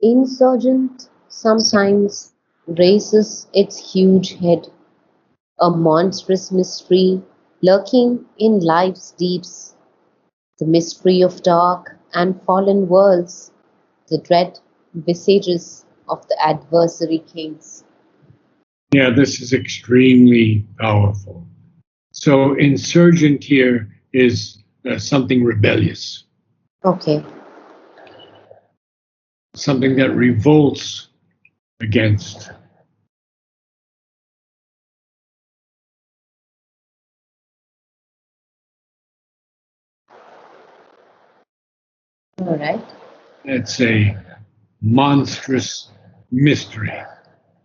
Insurgent sometimes raises its huge head, a monstrous mystery lurking in life's deeps, the mystery of dark and fallen worlds, the dread visages of the adversary kings. Yeah, this is extremely powerful. So, insurgent here is something rebellious, Okay, something that revolts against. all right. It's a monstrous mystery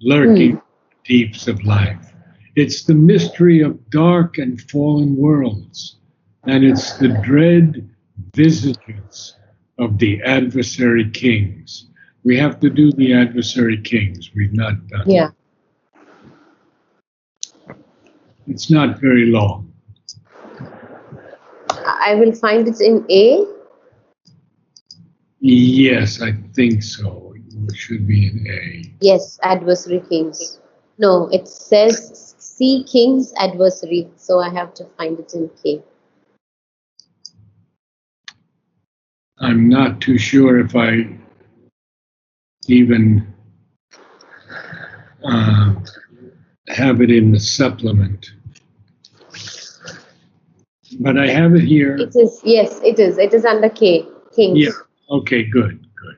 lurking Hmm. in the deeps of life. It's the mystery of dark and fallen worlds, and it's the dread visages of the adversary kings. We have to do the adversary kings. We've not done. Yeah. It's not very long. I will find it in A. Yes, I think so. It should be an A. Yes, adversary kings. No, it says C kings adversary, so I have to find it in K. I'm not too sure if I even uh, have it in the supplement, but I have it here. It is, yes, it is. It is under K, kings. Yeah. Okay. Good. Good.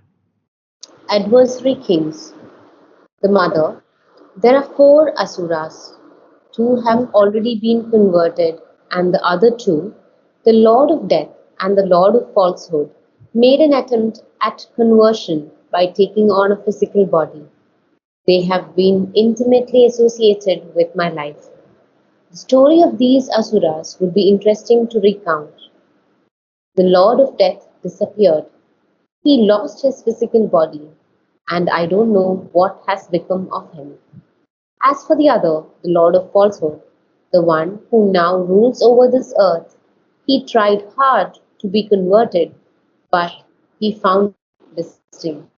Adversary kings. The mother. There are four asuras. Two have already been converted, and the other two, the Lord of Death and the Lord of Falsehood, made an attempt at conversion by taking on a physical body. They have been intimately associated with my life. The story of these asuras would be interesting to recount. The Lord of Death disappeared. He lost his physical body, and I don't know what has become of him. As for the other, the Lord of Falsehood, the one who now rules over this earth, he tried hard to be converted, but he found it distinct.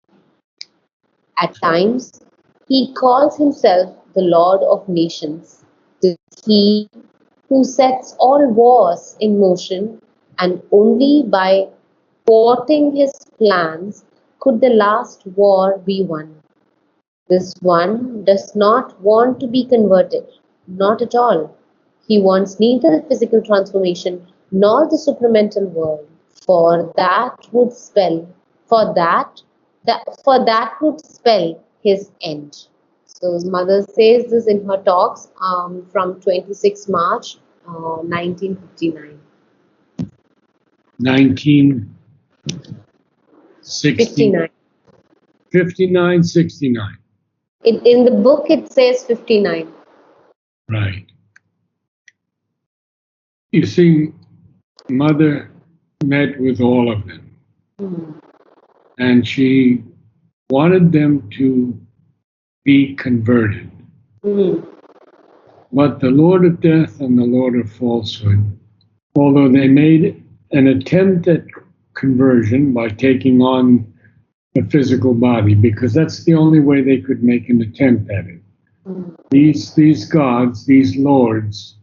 At times, he calls himself the Lord of Nations, the He who sets all wars in motion, and only by thwarting his plans could the last war be won. This one does not want to be converted, not at all. He wants neither the physical transformation nor the supramental world, for that would spell for that would spell his end. So his mother says this in her talks from 26 March 1959. 1960, 59. 59, 69. In the book it says 59. Right. You see, Mother met with all of them, Mm. and she wanted them to be converted. Mm. But the Lord of Death and the Lord of Falsehood, although they made an attempt at conversion by taking on a physical body, because that's the only way they could make an attempt at it. Mm. These gods, these lords,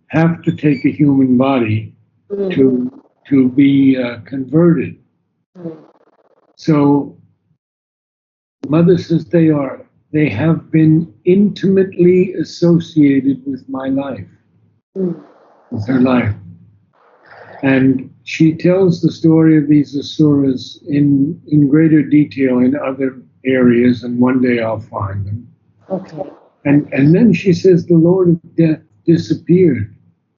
have to take a human body Mm. to be converted. Mm. So Mother says they have been intimately associated with my life, Mm. with her life. And she tells the story of these asuras in greater detail in other areas, and one day I'll find them. Okay. And then she says the Lord of Death disappeared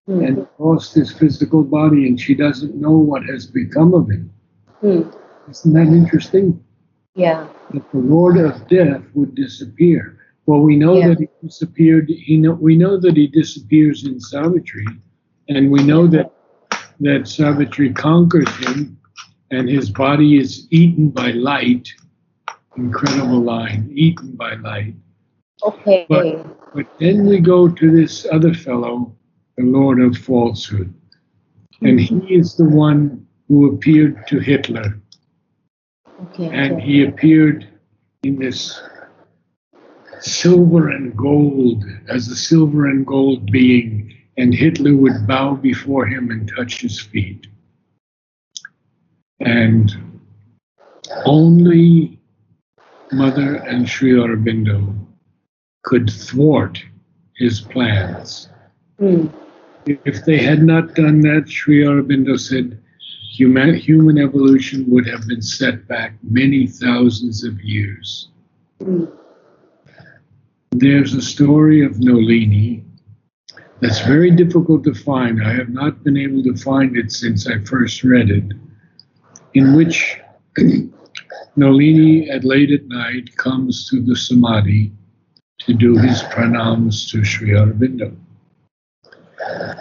Mm. and lost his physical body, and she doesn't know what has become of him. Mm. Isn't that interesting? Yeah. That the Lord of Death would disappear. Well, we know Yeah. that he disappeared. We know that he disappears in Savitri, and we know that Savitri conquers him, and his body is eaten by light. Incredible line, eaten by light. Okay. But then we go to this other fellow, the Lord of Falsehood, and he is the one who appeared to Hitler. Okay. And he appeared in this silver and gold, as a silver and gold being, and Hitler would bow before him and touch his feet. And only Mother and Sri Aurobindo could thwart his plans. Hmm. If they had not done that, Sri Aurobindo said, human evolution would have been set back many thousands of years. Hmm. There's a story of Nolini that's very difficult to find. I have not been able to find it since I first read it, in which Nolini at late at night comes to the Samadhi to do his pranams to Sri Aurobindo.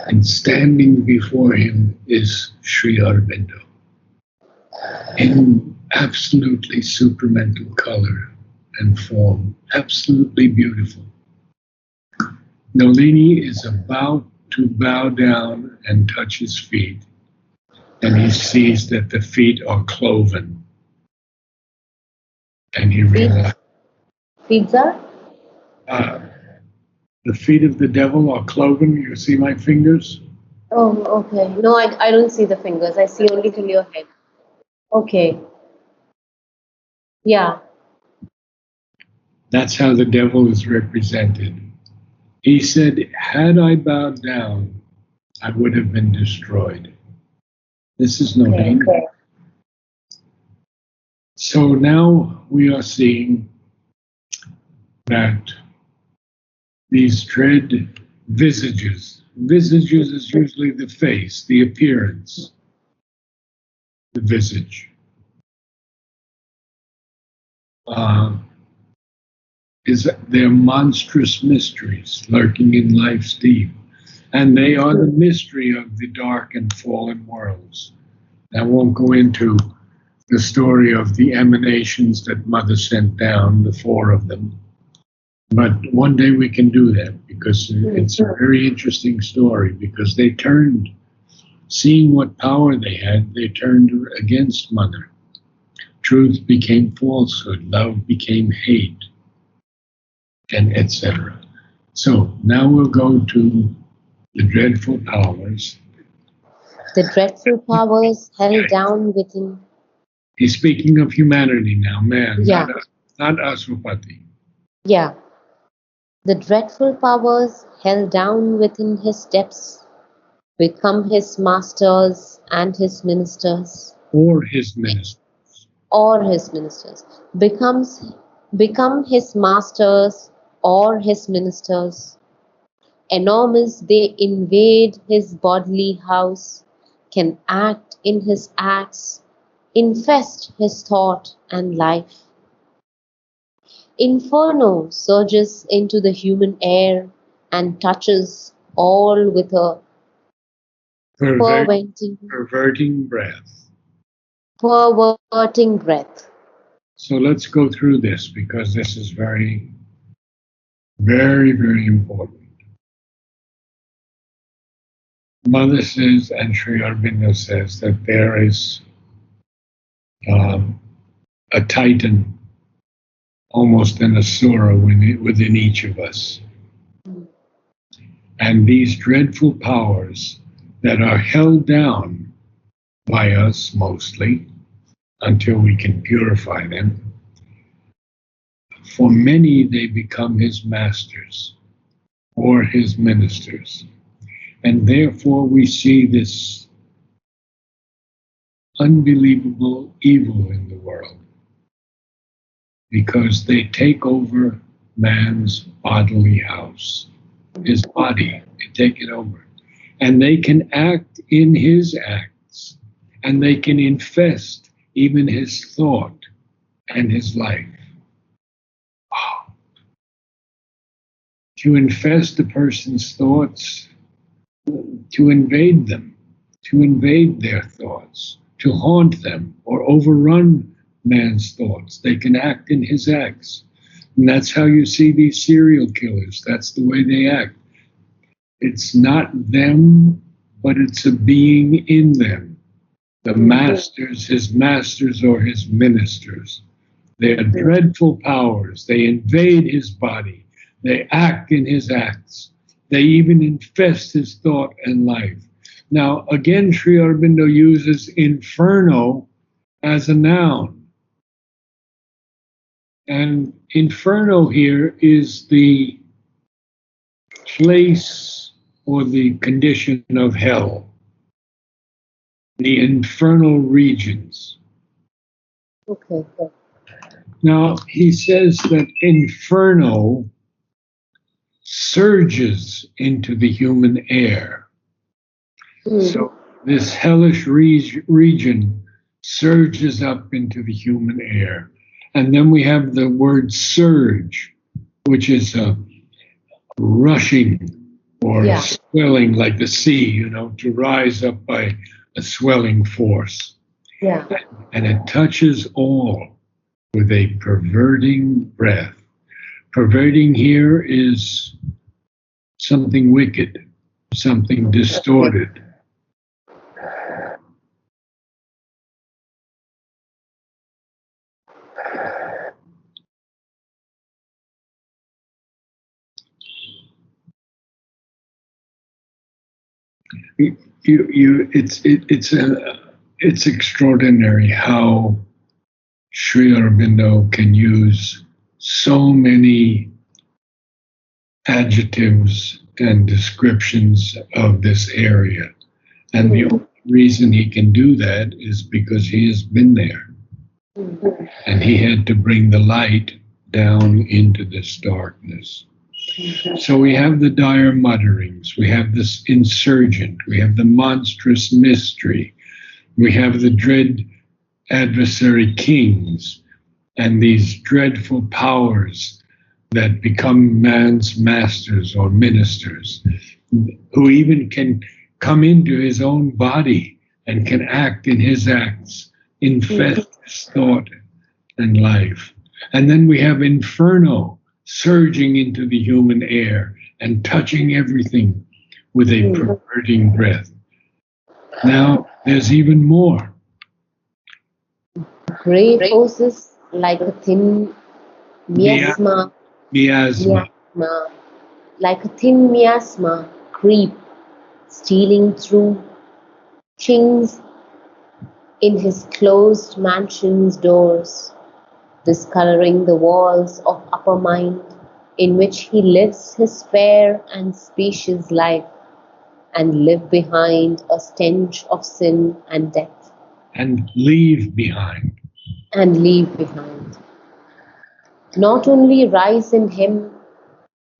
And standing before him is Sri Aurobindo in absolutely supramental color and form, absolutely beautiful. Nolini is about to bow down and touch his feet, and he sees that the feet are cloven. And he realized Feet are? the feet of the devil are cloven. You see my fingers? Oh, okay. No, I don't see the fingers. I see only till your head. Okay. Yeah. That's how the devil is represented. He said, had I bowed down, I would have been destroyed. This is Nolini. Okay. So now we are seeing that these dread visages is usually the face, the appearance, the visage, is they're monstrous mysteries lurking in life's deep. And they are the mystery of the dark and fallen worlds. I won't go into the story of the emanations that Mother sent down, the four of them. But one day we can do that, because it's a very interesting story, because they turned, seeing what power they had, they turned against Mother. Truth became falsehood, love became hate, and etc. So now we'll go to the dreadful powers. The dreadful powers held down within. He's speaking of humanity now, man, Yeah. not Aswapati. Yeah. The dreadful powers held down within his depths become his masters and his ministers, Or his minister. or his ministers, become his masters or his ministers. Enormous they invade his bodily house, can act in his acts, infest his thought and life. Inferno surges into the human air and touches all with a perverting, Perverting breath. perverting breath. So let's go through this, because this is very, very, very important. Mother says, and Sri Aurobindo says, that there is a titan, almost an asura within each of us. And these dreadful powers that are held down by us mostly until we can purify them, for many they become his masters or his ministers. And therefore we see this unbelievable evil in the world, because they take over man's bodily house, his body, they take it over. And they can act in his acts, and they can infest even his thought and his life. Oh. To infest a person's thoughts, to invade them, to invade their thoughts, to haunt them or overrun man's thoughts. They can act in his acts. And that's how you see these serial killers. That's the way they act. It's not them, but it's a being in them. The masters, his masters or his ministers. They are dreadful powers. They invade his body. They act in his acts. They even infest his thought and life. Now, again, Sri Aurobindo uses inferno as a noun. And inferno here is the place or the condition of hell, the infernal regions. Okay. Now, he says that inferno surges into the human air. So this hellish region surges up into the human air. And then we have the word surge, which is a rushing or swelling like the sea, to rise up by a swelling force. Yeah. And it touches all with a perverting breath. Perverting here is something wicked, something distorted. It's extraordinary how Sri Aurobindo can use so many adjectives and descriptions of this area. And the only reason he can do that is because he has been there. And he had to bring the light down into this darkness. So we have the dire mutterings, we have this insurgent, we have the monstrous mystery, we have the dread adversary kings, and these dreadful powers that become man's masters or ministers, who even can come into his own body and can act in his acts, infest his thought and life. And then we have inferno surging into the human air and touching everything with a perverting breath. Now, there's even more. Gray forces like a thin miasma, like a thin miasma creep, stealing through chinks in his closed mansion's doors, discoloring the walls of upper mind in which he lives his fair and spacious life, and live behind a stench of sin and death. And leave behind. And leave behind. Not only rise in him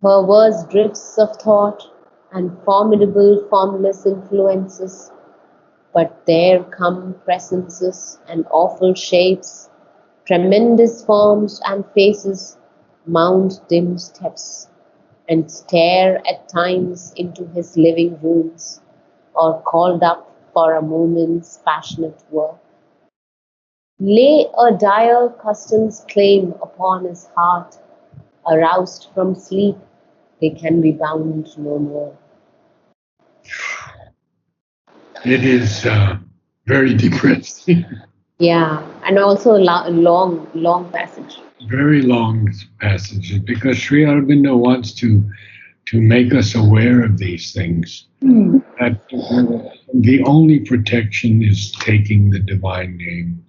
perverse drifts of thought and formidable formless influences, but there come presences and awful shapes, tremendous forms and faces, mount dim steps, and stare at times into his living rooms, or called up for a moment's passionate work. Lay a dire custom's claim upon his heart, aroused from sleep, they can be bound no more. It is very depressing. Yeah, and also a long passage. Very long passages, because Sri Aurobindo wants to make us aware of these things. That the only protection is taking the divine name,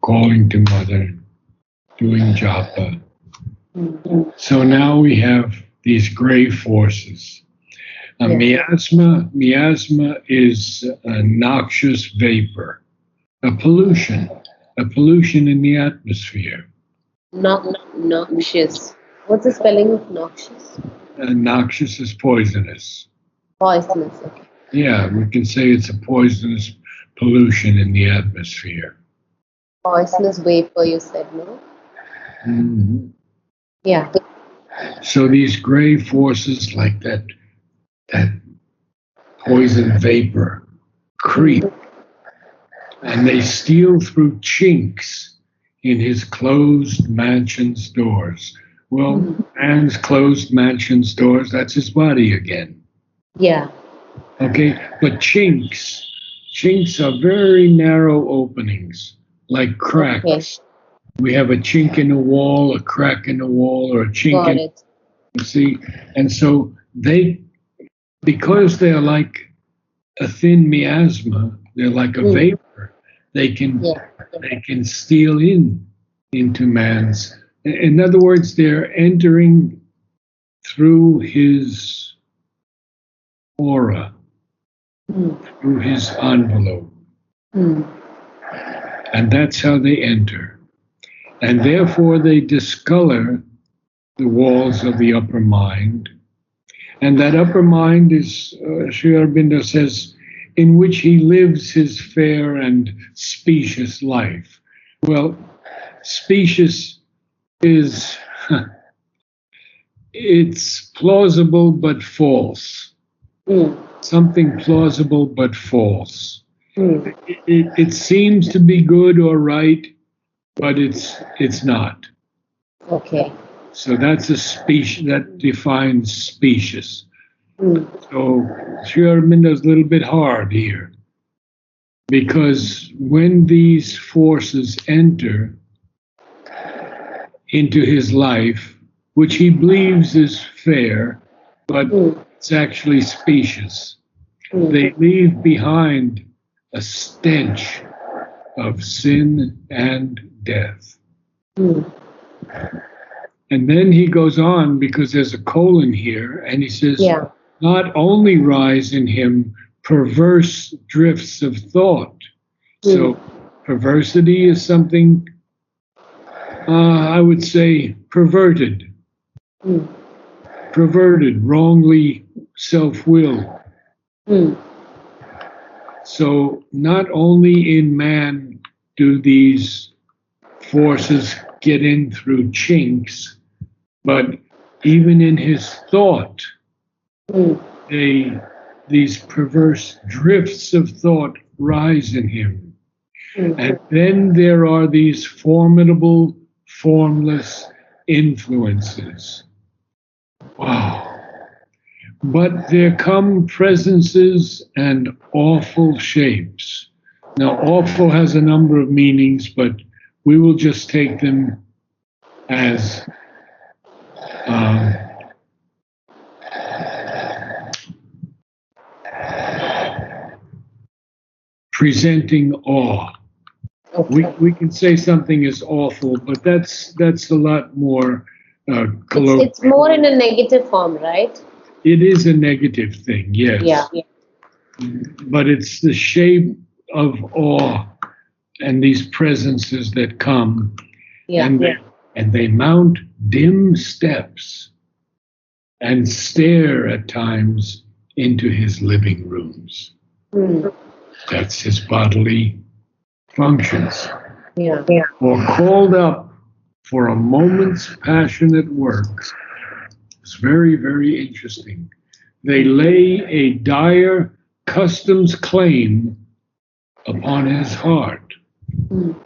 calling to Mother, doing japa. So now we have these gray forces. Miasma is a noxious vapor, a pollution in the atmosphere. Noxious. What's the spelling of noxious? Noxious is poisonous. Poisonous, okay. Yeah, we can say it's a poisonous pollution in the atmosphere. Poisonous vapor, you said, no? Mm-hmm. Yeah. So these gray forces like that poison vapor creep, and they steal through chinks in his closed mansion's doors. Well, man's closed mansion's doors, that's his body again. Yeah. Okay, but chinks chinks are very narrow openings, like Okay. cracks. We have a chink in the wall, a crack in the wall, or a chink Got in, it. you see. And so they, because they're like a thin miasma, they're like a Mm. vapor. They can Yeah. they can steal into man's. In other words, they're entering through his aura, Mm. through his envelope, Mm. and that's how they enter. And therefore, they discolor the walls of the upper mind. And that upper mind is, Sri Aurobindo says, in which he lives his fair and specious life. Well, specious is, it's plausible but false. Mm. Something plausible but false. Mm. It seems to be good or right, but it's not. Okay. So that's a species that defines specious. Mm. So Sri Aurobindo is a little bit hard here because when these forces enter into his life, which he believes is fair, but Mm. it's actually specious, Mm. they leave behind a stench of sin and death. Mm. And then he goes on because there's a colon here, and he says, Yeah. not only rise in him perverse drifts of thought. Mm. So perversity is something, I would say, Mm. wrongly self-willed. Mm. So not only in man do these forces get in through chinks, but even in his thought, Mm. they these perverse drifts of thought rise in him. Mm. And then there are these formidable, formless influences. Wow. But there come presences and awful shapes. Now, awful has a number of meanings, but we will just take them as um, presenting awe. Okay. We can say something is awful, but that's a lot more colloquial. It's more in a negative form, right? It is a negative thing, Yeah. yes, but it's the shape of awe and these presences that come, Yeah. and they mount dim steps and stare at times into his living rooms. Mm. That's his bodily functions. Yeah. Or called up for a moment's passionate work. It's very, very interesting. They lay a dire customs claim upon his heart. Mm.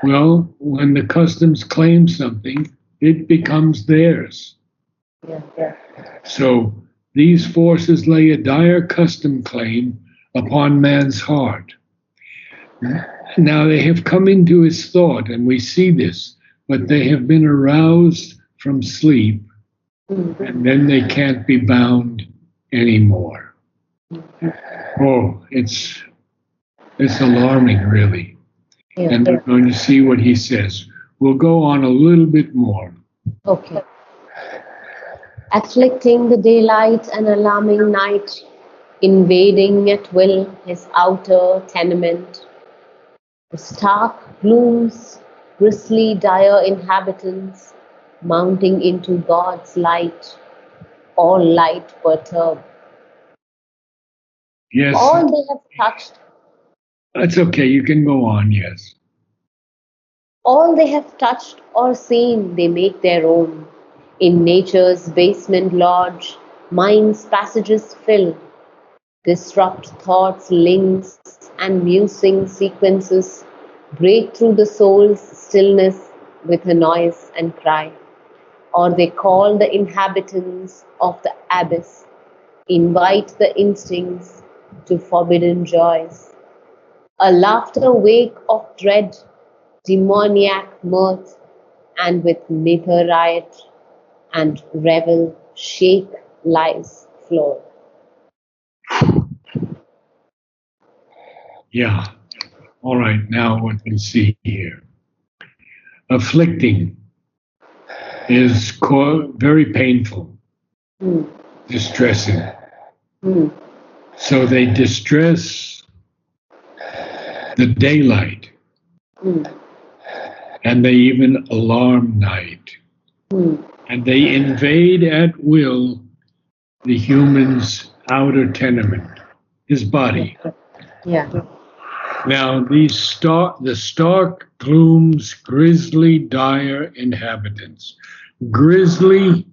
Well, when the customs claim something, it becomes theirs. Yeah. So these forces lay a dire custom claim upon man's heart. Now they have come into his thought, and we see this, but they have been aroused from sleep, Mm. and then they can't be bound anymore. Oh, it's alarming, really. Yeah. And we're going to see what he says. We'll go on a little bit more. Okay. Afflicting the daylight and alarming night, invading at will his outer tenement, the stark glooms, grisly dire inhabitants, mounting into God's light, all light perturb. Yes, All they have touched, that's okay. You can go on. Yes. all they have touched or seen, they make their own. In nature's basement lodge, mind's passages fill, disrupt thoughts, links, and musing sequences, break through the soul's stillness with a noise and cry. Or they call the inhabitants of the abyss, invite the instincts to forbidden joys, A laughter wake of dread, demoniac mirth, and with nether riot and revel shake lies floor. Yeah. All right. Now what we see here. Afflicting is very painful, Mm, distressing. mm, So they distress the daylight mm, and they even alarm night. mm. And they invade at will the human's outer tenement, his body. Yeah. Now, the stark gloom's grisly, dire inhabitants. Grisly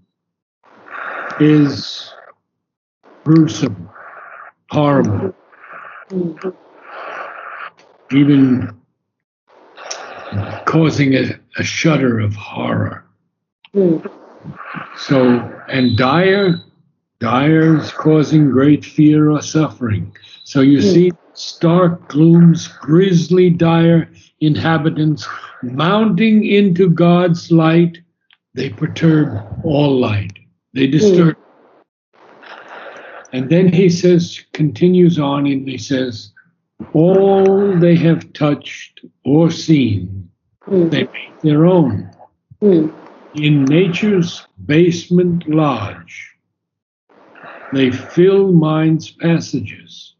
is gruesome, horrible, Mm, even causing a shudder of horror. mm, So, and dire is causing great fear or suffering. So you mm, see stark gloom's grisly, dire inhabitants mounting into God's light. They perturb all light. They mm, disturb. And then he says, continues on, and he says, all they have touched or seen, mm, they make their own. mm, In nature's basement lodge, they fill mind's passages,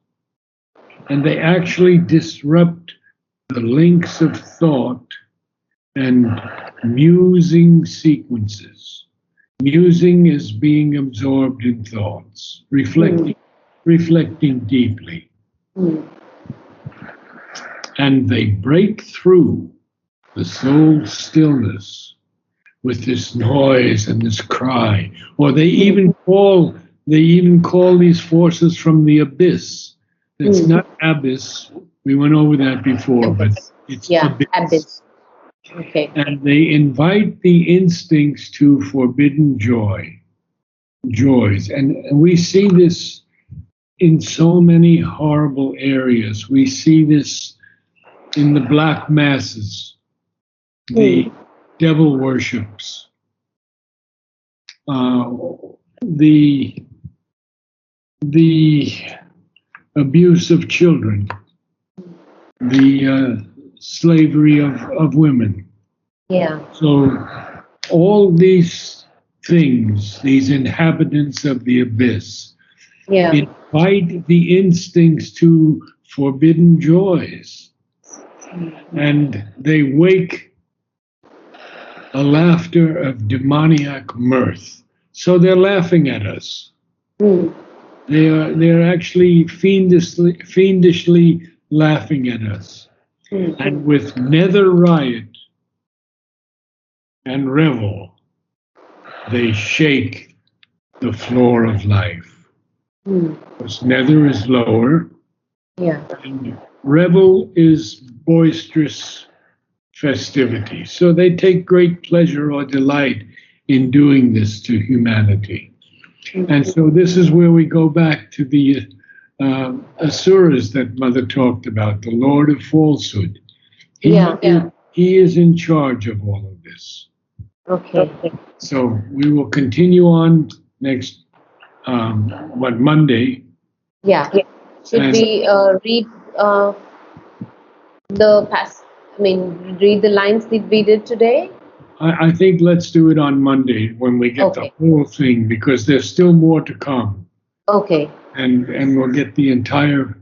and they actually disrupt the links of thought and musing sequences. Musing is being absorbed in thoughts, reflecting deeply. mm, And they break through the soul's stillness with this noise and this cry. Or they even call these forces from the abyss. It's mm. not abyss. We went over that before, but Abyss. it's Yeah, abyss. abyss. Okay. And they invite the instincts to forbidden joys. And we see this in so many horrible areas. We see this in the black masses, the Mm, devil worships, the the abuse of children, the slavery of women. yeah. So all these things, these inhabitants of the abyss, Yeah. invite the instincts to forbidden joys, and they wake a laughter of demoniac mirth. So they're laughing at us. Mm, They're actually fiendishly laughing at us. mm, And with nether riot and revel, they shake the floor of life. mm. Because nether is lower, Yeah. and revel is boisterous festivity. So they take great pleasure or delight in doing this to humanity. And Mm. so this is where we go back to the Asuras that Mother talked about, the Lord of Falsehood. Yeah. He is in charge of all of this. Okay. So we will continue on next, Monday. Yeah. Should And we read the past? I mean, read the lines that we did today? I think let's do it on Monday when we get the Okay. whole thing, because there's still more to come. Okay. And we'll get the entire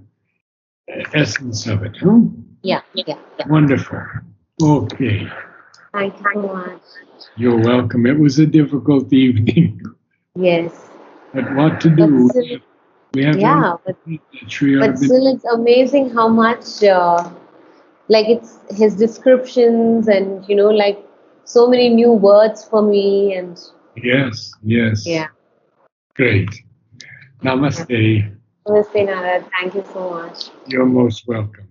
essence of it. Huh? Yeah. Wonderful. Okay. Thank you so much. You're welcome. It was a difficult evening, Yes. but what to But do? still, We have yeah, to tree out but of the. still, it's amazing how much, like, it's his descriptions and, like, so many new words for me. And Yes, yes. yeah. Great. Namaste. Namaste, Narad. Thank you so much. You're most welcome.